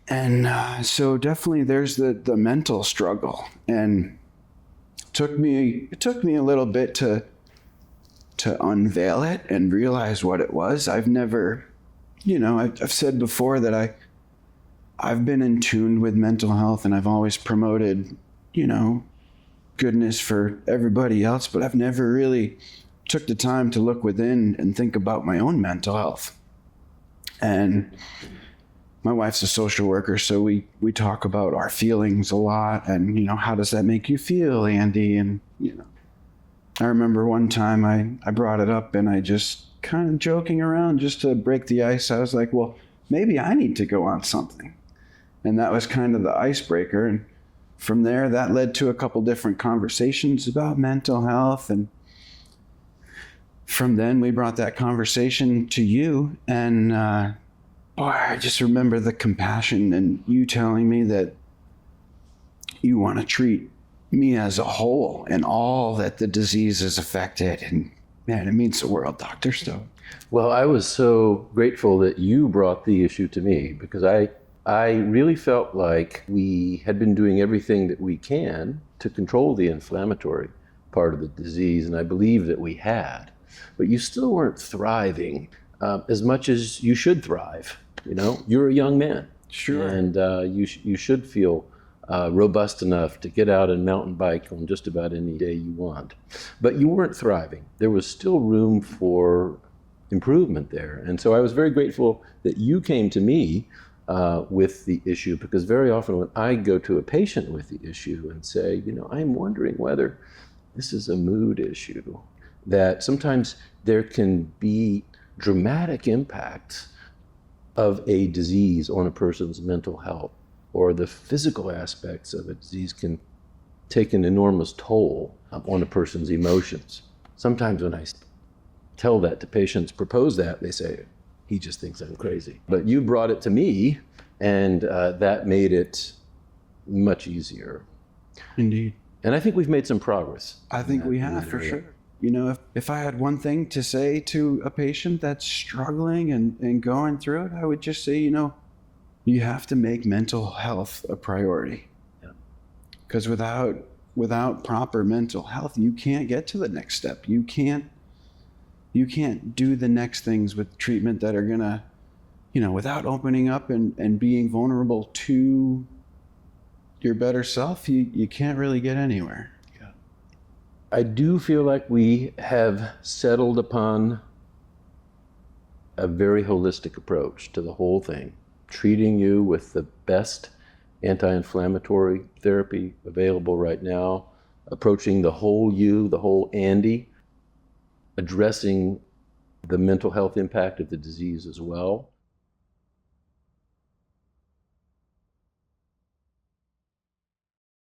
And so definitely there's the mental struggle, and it took me a little bit to unveil it and realize what it was. I've never, I've said before that I've been in tune with mental health, and I've always promoted, goodness for everybody else, but I've never really took the time to look within and think about my own mental health. And my wife's a social worker, so we talk about our feelings a lot, and how does that make you feel, Andy? And I remember one time I brought it up, and I just kind of joking around just to break the ice, I was like, well, maybe I need to go on something. And that was kind of the icebreaker. And from there, that led to a couple different conversations about mental health. And from then, we brought that conversation to you. And boy, I just remember the compassion and you telling me that you want to treat me as a whole and all that the disease has affected. And man, it means the world, Dr. Stone. Well, I was so grateful that you brought the issue to me, because I really felt like we had been doing everything that we can to control the inflammatory part of the disease, and I believe that we had. But you still weren't thriving as much as you should thrive. You're a young man. Sure. And you should feel robust enough to get out and mountain bike on just about any day you want. But you weren't thriving. There was still room for improvement there. And so I was very grateful that you came to me with the issue, because very often when I go to a patient with the issue and say, I'm wondering whether this is a mood issue, that sometimes there can be dramatic impacts of a disease on a person's mental health, or the physical aspects of a disease can take an enormous toll on a person's emotions. Sometimes when I tell that to patients, propose that, they say, he just thinks I'm crazy. But you brought it to me, and that made it much easier. Indeed. And I think we've made some progress. I think we have, for sure. If I had one thing to say to a patient that's struggling and going through it, I would just say, you have to make mental health a priority. Because without proper mental health, you can't get to the next step. You can't do the next things with treatment that are gonna, without opening up and being vulnerable to your better self, you can't really get anywhere. Yeah. I do feel like we have settled upon a very holistic approach to the whole thing, treating you with the best anti-inflammatory therapy available right now, approaching the whole you, the whole Andy, addressing the mental health impact of the disease as well.